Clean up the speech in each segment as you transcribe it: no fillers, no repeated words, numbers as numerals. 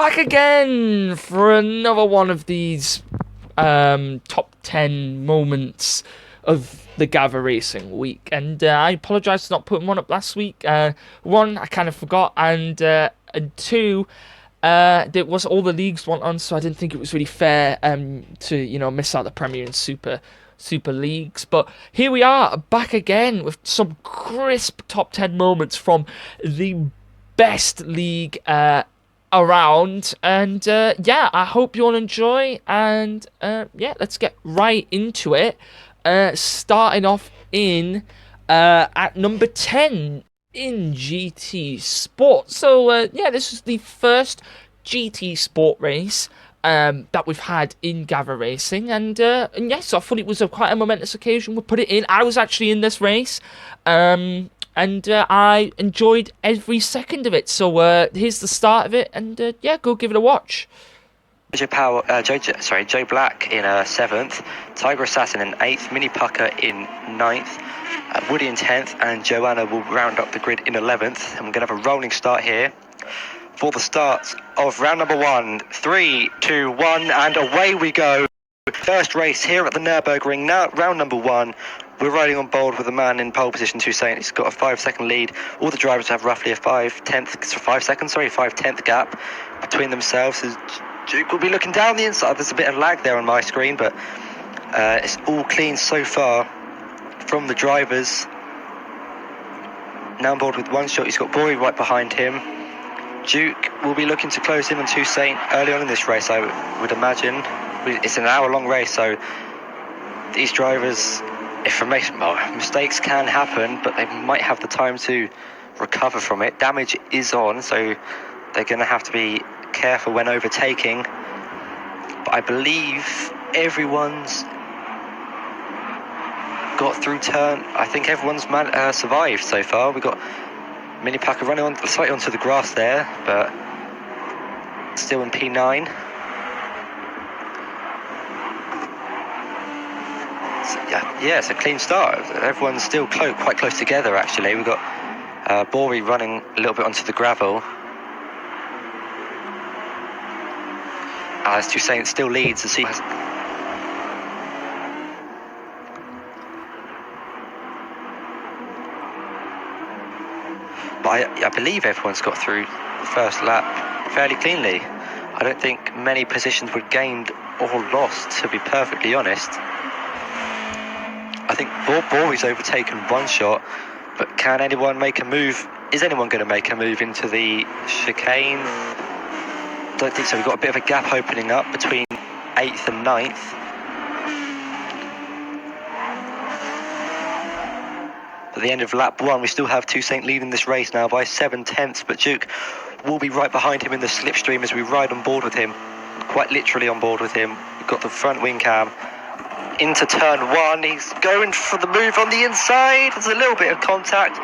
back again for another one of these top 10 moments of the Gavra Racing week. And I apologise for not putting one up last week. One, I kind of forgot, and two, there was all the leagues went on, so I didn't think it was really fair to miss out the Premier and Super leagues. But here we are, back again with some crisp top 10 moments from the best league around, and I hope you all enjoy, and let's get right into it, starting off in at number 10 in GT Sport. So this is the first GT Sport race that we've had in Gavra Racing, and yes, I thought it was quite a momentous occasion. We put it in. I was actually in this race, and I enjoyed every second of it. So here's the start of it, and go give it a watch. Joe Black in 7th, Tiger Assassin in 8th, Mini Pucker in 9th, Woody in 10th, and Joanna will round up the grid in 11th. And we're going to have a rolling start here for the start of round number 1. 3, 2, 1, and away we go. First race here at the Nürburgring. Now round number 1. We're riding on board with a man in pole position, Toussaint. He's got a 5-second lead. All the drivers have roughly a 5 tenth gap between themselves. So Duke will be looking down the inside. There's a bit of lag there on my screen, but it's all clean so far from the drivers. Now on board with one shot. He's got Bory right behind him. Duke will be looking to close in on Toussaint early on in this race, I would imagine. It's an hour-long race, so these drivers, mistakes can happen, but they might have the time to recover from it. Damage is on, so they're going to have to be careful when overtaking. But I believe everyone's got through turn. I think everyone's survived so far. We've got Mini Packer running on slightly onto the grass there, but still in P9. So, it's a clean start. Everyone's still quite close together, actually. We've got Bory running a little bit onto the gravel. As Toussaint still leads as he has. But I believe everyone's got through the first lap fairly cleanly. I don't think many positions were gained or lost, to be perfectly honest. I think Bory's overtaken one shot, but can anyone make a move? Is anyone going to make a move into the chicane? Don't think so. We've got a bit of a gap opening up between 8th and 9th. At the end of lap 1, we still have Toussaint leading this race now by 7 tenths, but Duke will be right behind him in the slipstream as we ride on board with him, quite literally on board with him. We've got the front wing cam into turn 1. He's going for the move on the inside. There's a little bit of contact,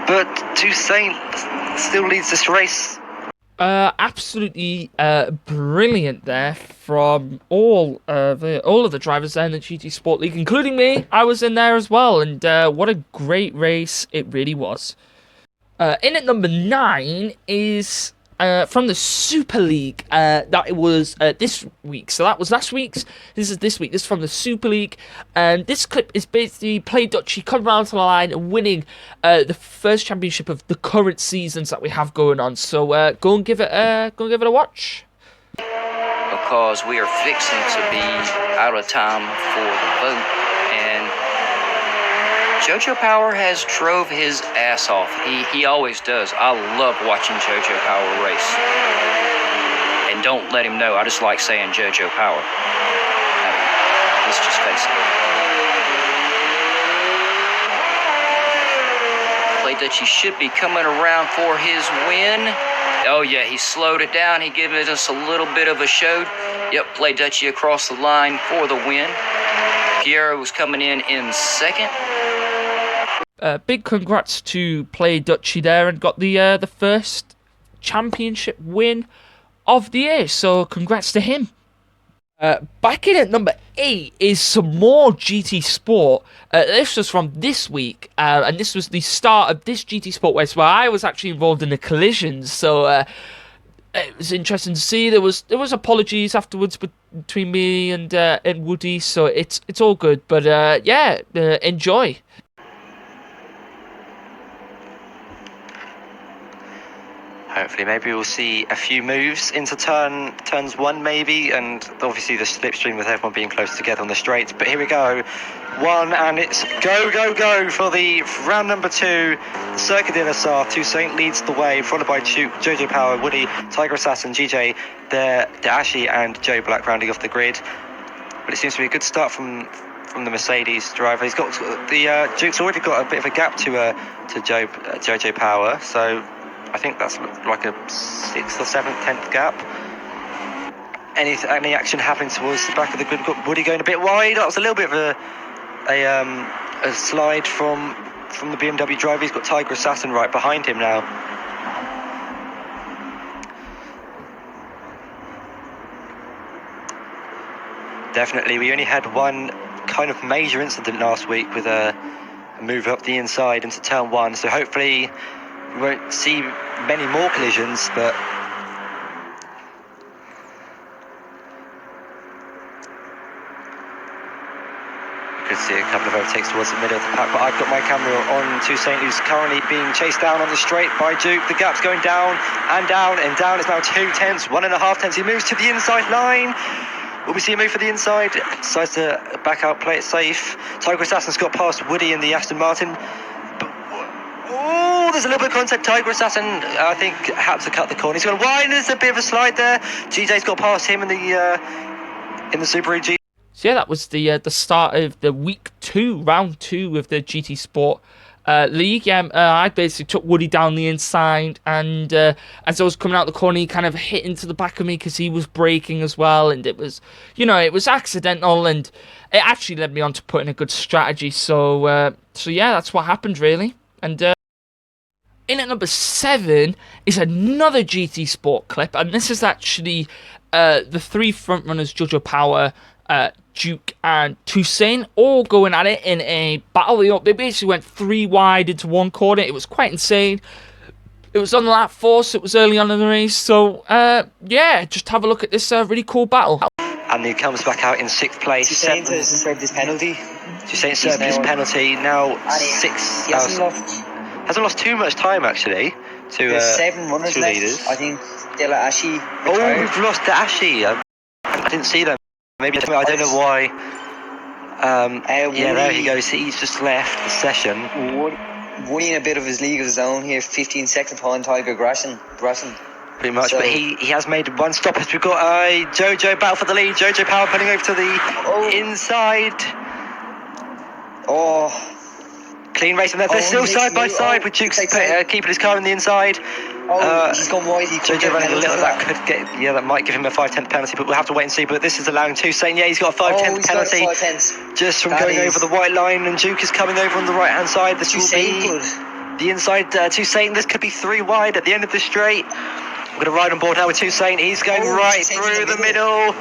but Toussaint still leads this race. Absolutely brilliant there from all of the drivers there in the GT Sport League, including me. I was in there as well, and what a great race it really was. In at number 9 is from the Super League. That it was this week. So that was last week's. This is this week. This is from the Super League. And this clip is basically Play Dutchy coming around to the line and winning the first championship of the current seasons that we have going on. So go and give it a watch. Because we are fixing to be out of time for the vote, and JoJo Power has drove his ass off. He always does. I love watching JoJo Power race. And don't let him know, I just like saying JoJo Power. Let's just face it. Play Dutchy should be coming around for his win. Oh yeah, he slowed it down. He gave us a little bit of a show. Yep, Play Dutchy across the line for the win. Piero was coming in 2nd. Big congrats to Play Dutchy there, and got the first championship win of the year. So congrats to him. Back in at number 8 is some more GT Sport. This was from this week, and this was the start of this GT Sport race where I was actually involved in the collisions. So it was interesting to see. There was apologies afterwards between me and Woody, so it's all good. But yeah, enjoy. Hopefully, maybe we'll see a few moves into turns 1, maybe, and obviously the slipstream with everyone being close together on the straights. But here we go, 1, and it's go, go, go for the round number 2. The Circuit de la Sarthe. Toussaint leads the way, followed by Jojo Power, Woody, Tiger Assassin, GJ, Daashi, and Joe Black rounding off the grid. But it seems to be a good start from the Mercedes driver. He's got the Duke's already got a bit of a gap to Jojo Power, so I think that's like a 6th or 7th, 10th gap. Any action happening towards the back of the grid? Got Woody going a bit wide. That was a little bit of a slide from the BMW driver. He's got Tiger Assassin right behind him now. Definitely, we only had one kind of major incident last week with a move up the inside into turn 1. So hopefully we won't see many more collisions, but you could see a couple of overtakes towards the middle of the pack. But I've got my camera on Toussaint, who's currently being chased down on the straight by Duke. The gap's going down and down and down. It's now 2 tenths, 1.5 tenths. He moves to the inside line. Will we see a move for the inside? Decides to back out, play it safe. Tiger Assassin's got past Woody in the Aston Martin. Oh, there's a little bit of contact. Tiger Assassin, I think, had to cut the corner. He's gone wide. There's a bit of a slide there. GJ's got past him in the Subaru G. So yeah, that was the start of the week 2, round 2 of the GT Sport League. I basically took Woody down the inside, and as I was coming out the corner, he kind of hit into the back of me because he was braking as well, and it was accidental, and it actually led me on to putting a good strategy. So yeah, that's what happened really. And in at number 7 is another GT Sport clip, and this is actually the 3 frontrunners, Jojo Power, Duke, and Toussaint, all going at it in a battle. They basically went 3 wide into one corner. It was quite insane. It was on the lap 4, so it was early on in the race. So yeah, just have a look at this really cool battle. And he comes back out in 6th place. Toussaint has served his penalty. Toussaint served his penalty. Now 6. He hasn't lost too much time actually. There's 7 runners left. leaders. I think Daashi Oh, retired. we've lost Daashi. I didn't see them. Maybe I don't know why. Yeah, there he goes. He's just left the session. Woody in a bit of his league of his own here, 15 seconds behind Tiger Grasson. Pretty much, So- but he has made one stop as we've got Jojo battle for the lead. Jojo Power putting over to the inside. Oh, Clean racing there. They're still side by side with Duke's keeping his car on the inside. he's gone wide. He could Jojo get running a penalty little, for that could get, that might give him a 5/10 penalty, but we'll have to wait and see. But this is allowing Toussaint, he's got a 5/10 he's penalty got a 5/10. just from That going is- over the white line, and Duke is coming over on the right hand side. This will Toussaint be could. the inside Toussaint. This could be 3 wide at the end of the straight. We're going to ride on board now with Toussaint. He's going right Toussaint's through in the the middle.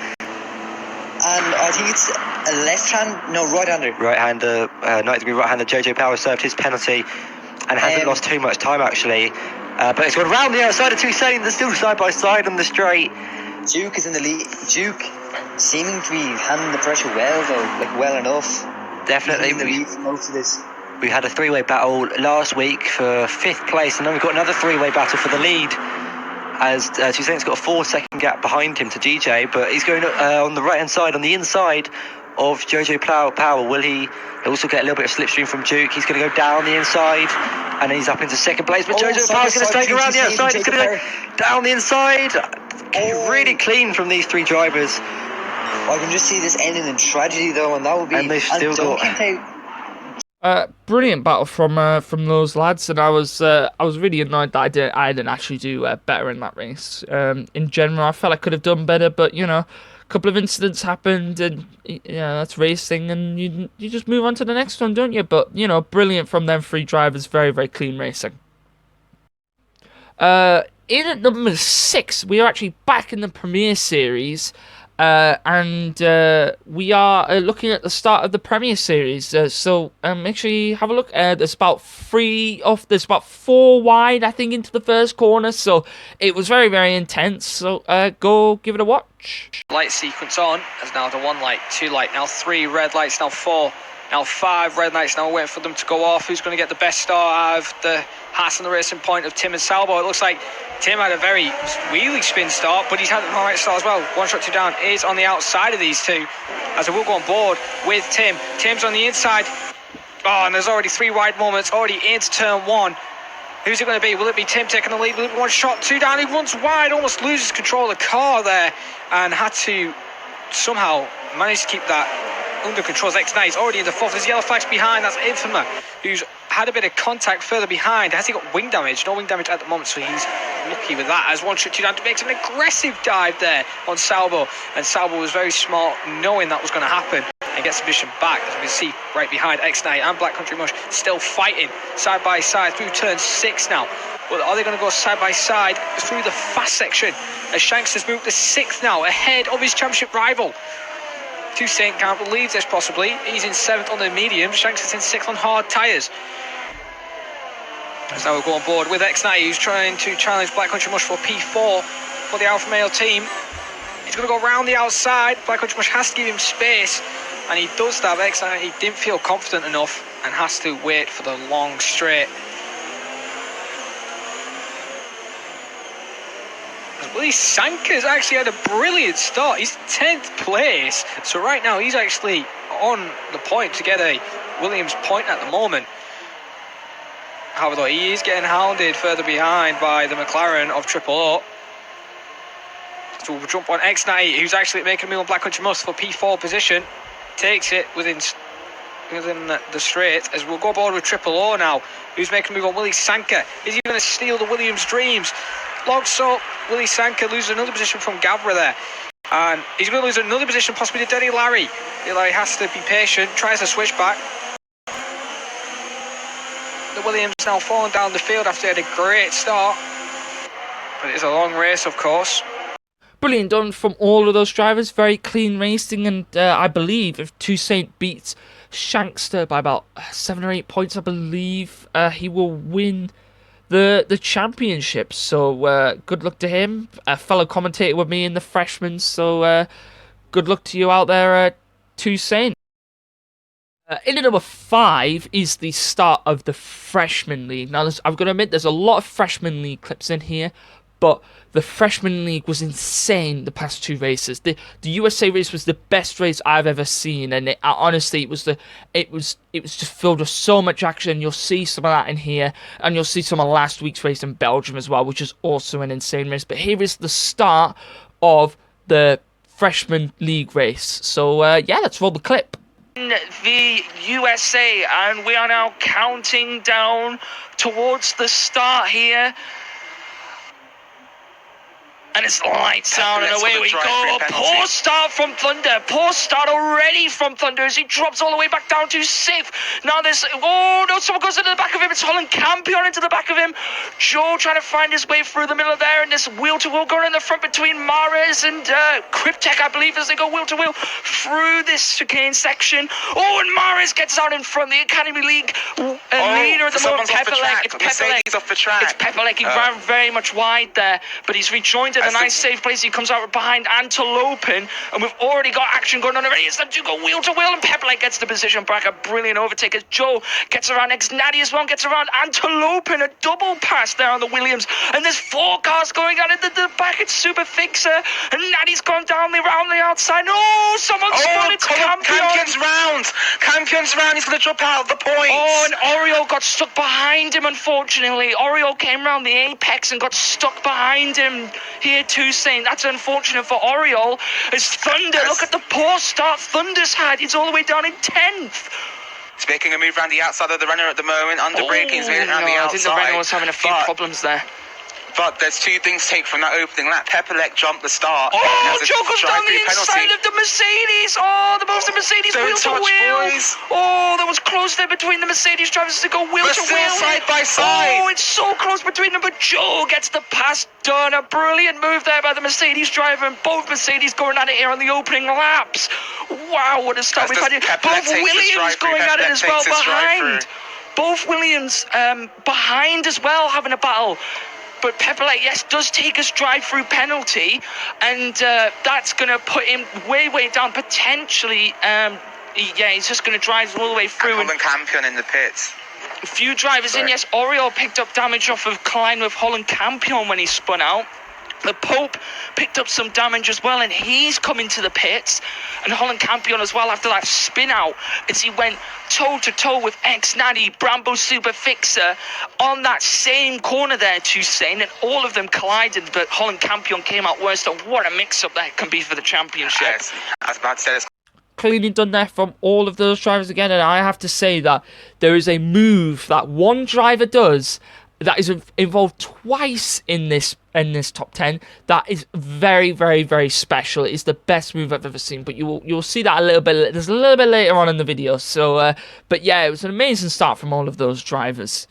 And I think it's a right-hander. Right-hander, 90-degree right-hander. Jojo Power served his penalty and hasn't lost too much time actually. But it's gone round the outside of Toussaint. They're still side by side on the straight. Duke is in the lead. Duke seeming to be handling the pressure well, though, like well enough. Definitely. He's in the lead for most of this. We had a 3-way battle last week for 5th place, and then we've got another 3-way battle for the lead. As Toussaint's got a 4-second gap behind him to GJ, but he's going on the right-hand side, on the inside of Jojo Power. Will he also get a little bit of slipstream from Duke? He's going to go down the inside, and then he's up into 2nd place. But Jojo Power's going to stay around the outside. He's going to go down the inside. Really clean from these 3 drivers. I can just see this ending in tragedy, though, and that would be. And they've still got- Brilliant battle from those lads, and I was really annoyed that I didn't actually do better in that race. In general, I felt I could have done better, but a couple of incidents happened, and that's racing, and you just move on to the next one, don't you? But brilliant from them 3 drivers, very very clean racing. In at number 6, we are actually back in the Premier Series. And we are looking at the start of the Premier Series. So make sure you have a look. There's about four wide, I think, into the first corner. So it was very, very intense. So go give it a watch. Light sequence on. There's now the 1 light, 2 light, now 3 red lights, now 4, now 5 red lights. Now we're waiting for them to go off. Who's going to get the best start out of the Haas and the racing point of Tim and Salvo? It looks like Tim had a very wheelie spin start, but he's had an alright start as well. 1 shot, 2 down is on the outside of these two, as I will go on board with Tim. Tim's on the inside. Oh, and there's already 3 wide moments already into turn 1. Who's it going to be? Will it be Tim taking the lead? Will it be 1 shot, 2 down? He runs wide, almost loses control of the car there, and had to somehow manage to keep that under control. X9 is already in the 4th. There's yellow flags behind. That's Infama, who's had a bit of contact further behind. Has he got wing damage? No wing damage at the moment, so he's lucky with that. As 1 shot, 2 down to make an aggressive dive there on Salvo, and Salvo was very smart, knowing that was going to happen, and gets the position back, as we can see right behind X9 and Black Country Mush still fighting side by side through turn 6 now. Well, are they going to go side by side through the fast section, as Shanks has moved to 6th now, ahead of his championship rival? Toussaint can't believe this possibly. He's in 7th on the medium. Shanks is in 6th on hard tyres. So we'll go on board with X90, who's trying to challenge Black Country Mush for P4 for the Alpha Male team. He's going to go around the outside. Black Country Mush has to give him space, and he does that. X90, he didn't feel confident enough and has to wait for the long straight. Willie Sanker's actually had a brilliant start. He's 10th place. So right now he's actually on the point to get a Williams point at the moment. However, he is getting hounded further behind by the McLaren of Triple O. So we'll jump on X90, who's actually making a move on Black Country Musk for P4 position. Takes it within the straight, as we'll go aboard with Triple O now, who's making a move on Willie Sanker. Is he going to steal the Williams dreams? Logs up. Willie Sanker loses another position from Gavra there, and he's going to lose another position possibly to Denny Larry. Larry has to be patient, tries to switch back. The Williams now falling down the field after they had a great start, but it's a long race, of course. Brilliant done from all of those drivers. Very clean racing, and I believe if Toussaint beats Shankster by about 7 or 8 points, I believe he will win the championship. So good luck to him. A fellow commentator with me in the freshmen, so good luck to you out there, Toussaint. In at number 5 is the start of the Freshman League. Now, I've got to admit, there's a lot of Freshman League clips in here, but the Freshman League was insane the past 2 races. The USA race was the best race I've ever seen, and honestly, it was just filled with so much action. You'll see some of that in here, and you'll see some of last week's race in Belgium as well, which is also an insane race. But here is the start of the Freshman League race. So yeah, let's roll the clip. The USA, and we are now counting down towards the start here. And it's lights out, and away we go. Poor start from Thunder. Poor start already from Thunder as he drops all the way back down to 6th. Now there's... Oh, no, someone goes into the back of him. It's Holland Campion into the back of him. Joe trying to find his way through the middle there, and this wheel-to-wheel going in the front between Mares and Cryptek, I believe, as they go wheel-to-wheel through this chicane section. Oh, and Mares gets out in front. The Academy League leader at the moment. Pepperleg. It's Pepperleg. It's Pepperleg. He ran very much wide there, but he's rejoined in a nice safe place. He comes out behind Antelopin, and we've already got action going on already. It's them two go wheel to wheel, and Pepperleg gets the position back. A brilliant overtake as Joe gets around Natty as well, gets around Antelopin. A double pass there on the Williams, and there's 4 cars going out into the back. It's Super Fixer, and Natty's gone down around the outside. Oh, someone spotted Campion's round. Campion's round. He's going to drop out of the points. Oh, and Oriole got stuck behind him, unfortunately. Oriole came around the apex and got stuck behind him here, Toussaint. That's unfortunate for Oriole. As Thunder, look at the poor start Thunder's had. He's all the way down in 10th. He's making a move around the outside of the runner at the moment. Under braking, he's making it around the outside. I think the runner was having a few problems there. But there's two things to take from that opening lap. Pepperleck jumped the start. Oh, Joe goes down the inside of the Mercedes. Oh, the Mercedes wheel to wheel. Boys. Oh, that was close there between the Mercedes drivers to go wheel But to still wheel. side by side. Oh, it's so close between them, but Joe gets the pass done. A brilliant move there by the Mercedes driver, and both Mercedes going at it here on the opening laps. Wow, what a start we've had here. Both Williams going at it as well behind. Both Williams behind as well, having a battle. But Pepperleck, yes, does take a drive-through penalty, and that's going to put him way down, potentially. He's just going to drive all the way through. And Campion in the pits. A few drivers in, yes. Oriol picked up damage off of Klein with Holland Campion when he spun out. The Pope picked up some damage as well, and he's coming to the pits. And Holland Campion as well after that spin out as he went toe-to-toe with ex-Natty, Brambo Super Fixer on that same corner there, Toussaint, and all of them collided, but Holland Campion came out worse. So what a mix-up that can be for the championship. I was about to say this. Cleanly done there from all of those drivers again, and I have to say that there is a move that one driver does that is involved twice in this top 10 that is very special. It is the best move I've ever seen, but you'll see that a little bit. There's a little bit later on in the video. So, but yeah, it was an amazing start from all of those drivers.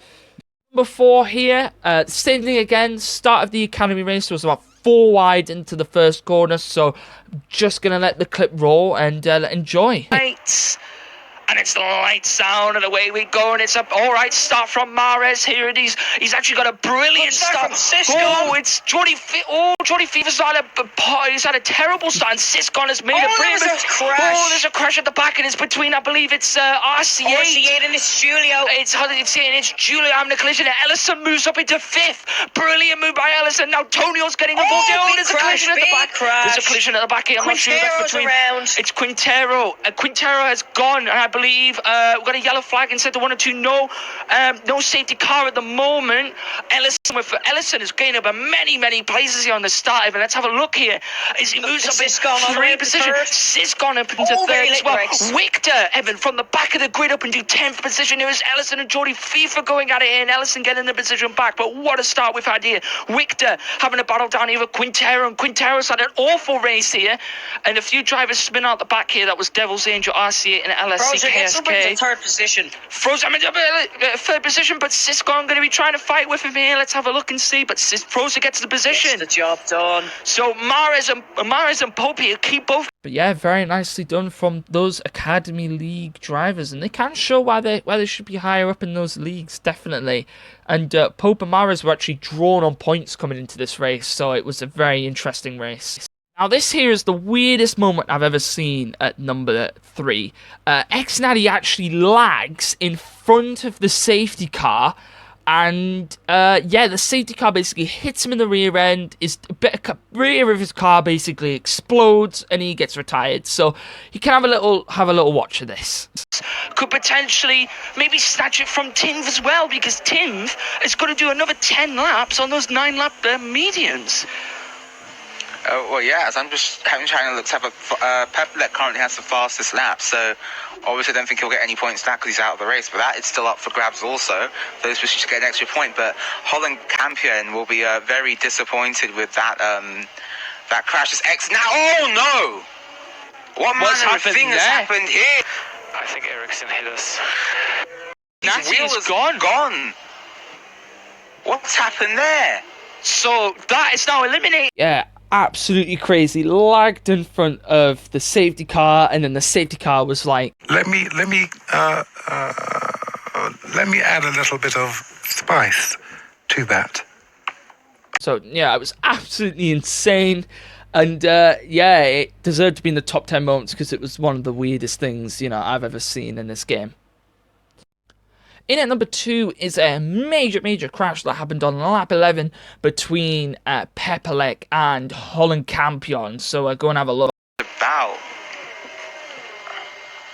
Number 4 here, same thing again. Start of the academy race was about 4 wide into the first corner, so just gonna let the clip roll and enjoy. Right. And it's the lights out, and away we go, and it's a all-right start from Mares here, and he's actually got a brilliant start. Oh, it's Jordy Fever's he's had a terrible start, and Siscon has made a brilliant crash. Oh, there's a crash at the back, and it's between, I believe it's RC8 and it's Julio. It's Julio having a collision, and Ellison moves up into 5th. Brilliant move by Ellison. Now Tonio's getting involved. There's a collision at the back. There's a collision at the back here. I'm not sure that's between. It's Quintero. Quintero has gone, and I believe we've got a yellow flag inside the 1 and 2. No safety car at the moment. Ellison is gaining up many places here on the start. Even let's have a look here as he moves up in 3rd position. Siscon up into 3rd as well. Victor Evan from the back of the grid up into 10th position. Here is Ellison and Jordy FIFA going at it here, and Ellison getting the position back. But what a start we've had here. Victor having a battle down here with Quintero, and Quintero's had an awful race here, and a few drivers spin out the back here. That was Devil's Angel, RC8 and LSC KSK. 3rd position. Frozen, 3rd position, but Siscon going to be trying to fight with him here. Let's have a look and see. But Frozen gets the position. Gets the job done. So Mares and Pope here keep both. But yeah, very nicely done from those Academy League drivers, and they can show why they should be higher up in those leagues, definitely. And Pope and Mares were actually drawn on points coming into this race, so it was a very interesting race. Now this here is the weirdest moment I've ever seen at number 3. Ex-Natty actually lags in front of the safety car, and the safety car basically hits him in the rear end. Rear of his car basically explodes, and he gets retired. So you can have a little watch of this. Could potentially maybe snatch it from Timv as well, because Timv has got to do another 10 laps on those 9-lap mediums. Well, yeah, as I'm just having trying to look to have Pepperleck currently has the fastest lap, so obviously I don't think he'll get any points for that because he's out of the race, but that is still up for grabs also. Those will just get an extra point, but Holland Campion will be very disappointed with that that crash. Oh no! What manner of thing has happened here? I think Ericsson hit us. His wheel is gone. What's happened there? So that is now eliminated. Yeah, absolutely crazy. Lagged in front of the safety car, and then the safety car was like, let me add a little bit of spice to that. So yeah, it was absolutely insane. And it deserved to be in the top 10 moments because it was one of the weirdest things I've ever seen in this game. In at number 2 is a major crash that happened on lap 11 between Pepperleck and Holland Campion. So go and have a look. About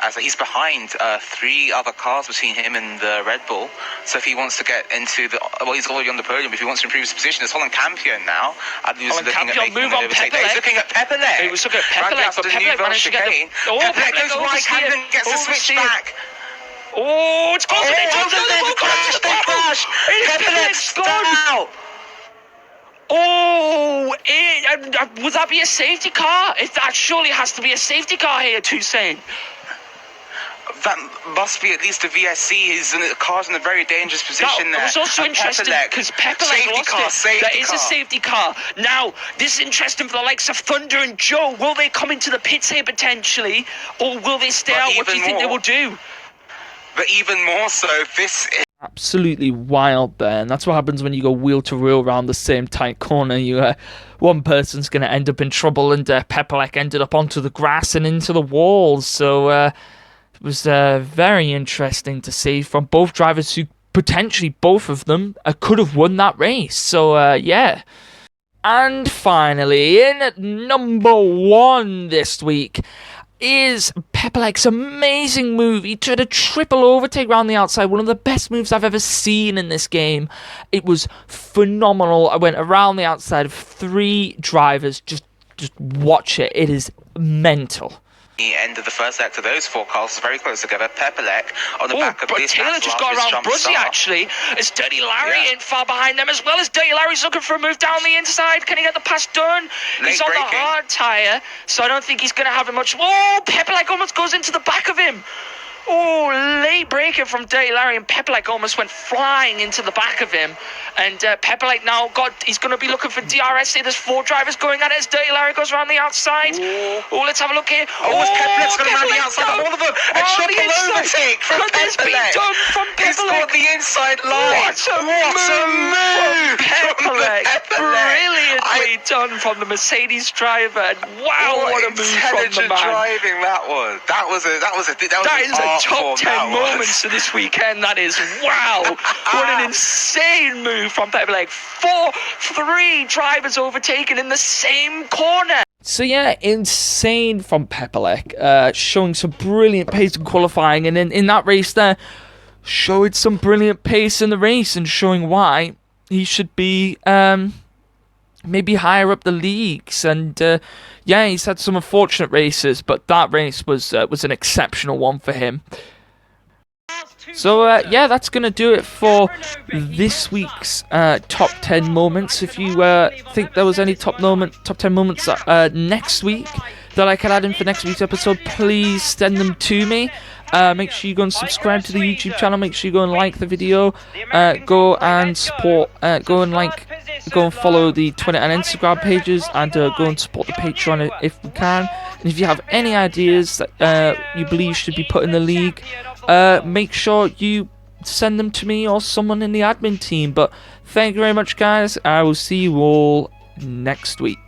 as he's behind 3 other cars between him and the Red Bull. So if he wants to get into he's already on the podium. If he wants to improve his position, it's Holland Campion now. Holland Campion move on Pepperleck. He's looking at Pepperleck. He was looking at Pepperleck, but Pepperleck managed to get the... Pepperleck goes wide. Campion gets the switch back. Oh, it's close. Pepperleck's gone. Oh, would that be a safety car? If that surely has to be a safety car here, Toussaint. That must be at least a VSC. The car's in a very dangerous position there. I was also interested because Pepperleck lost it. That is a safety car. Now, this is interesting for the likes of Thunder and Joe. Will they come into the pits here potentially, or will they stay out? What do you think they will do? But even more so, this is absolutely wild there, and that's what happens when you go wheel to wheel around the same tight corner. One person's going to end up in trouble, and Pepperleck ended up onto the grass and into the walls. So it was very interesting to see from both drivers who potentially both of them could have won that race. So yeah. And finally, in at number 1 this week is Pepperleck's amazing move. He tried a triple overtake around the outside, one of the best moves I've ever seen in this game. It was phenomenal. I went around the outside of 3 drivers. Just watch it. It is mental. The end of the first sector, those 4 cars are very close together. Pepperleck on the back of this. Taylor just got around Bruzzy actually. It's Dirty Larry in far behind them as well as Dirty Larry's looking for a move down the inside. Can he get the pass done? He's on the hard tyre, so I don't think he's going to have it much. Oh, Pepperleck almost goes into the back of him. Oh, late breaker from Dirty Larry, and Pepperleck almost went flying into the back of him. And Pepperleck now he's going to be looking for DRS here. There's 4 drivers going at it as Dirty Larry goes around the outside. Oh, let's have a look here. Pepperleck's going around the outside of all of them. A triple overtake from Pepperleck. Could this be done from Pepperleck? He's got the inside line. What a move from Pepperleck. Brilliantly done from the Mercedes driver. And wow, what a move from the man. Driving that was. That is a top 10 moments of this weekend. That is wow. What an insane move from Pepperleck. 3 drivers overtaken in the same corner. So yeah, insane from Pepperleck, showing some brilliant pace in qualifying, and in that race there, showing some brilliant pace in the race, and showing why he should be maybe higher up the leagues. And yeah, he's had some unfortunate races, but that race was an exceptional one for him. So yeah, that's gonna do it for this week's top 10 moments. If you think there was any top 10 moments next week that I could add in for next week's episode, please send them to me. Make sure you go and subscribe to the YouTube channel. Make sure you go and like the video. Go and support. Go and follow the Twitter and Instagram pages, and go and support the Patreon if we can. And if you have any ideas that you believe should be put in the league, make sure you send them to me or someone in the admin team. But thank you very much, guys. I will see you all next week.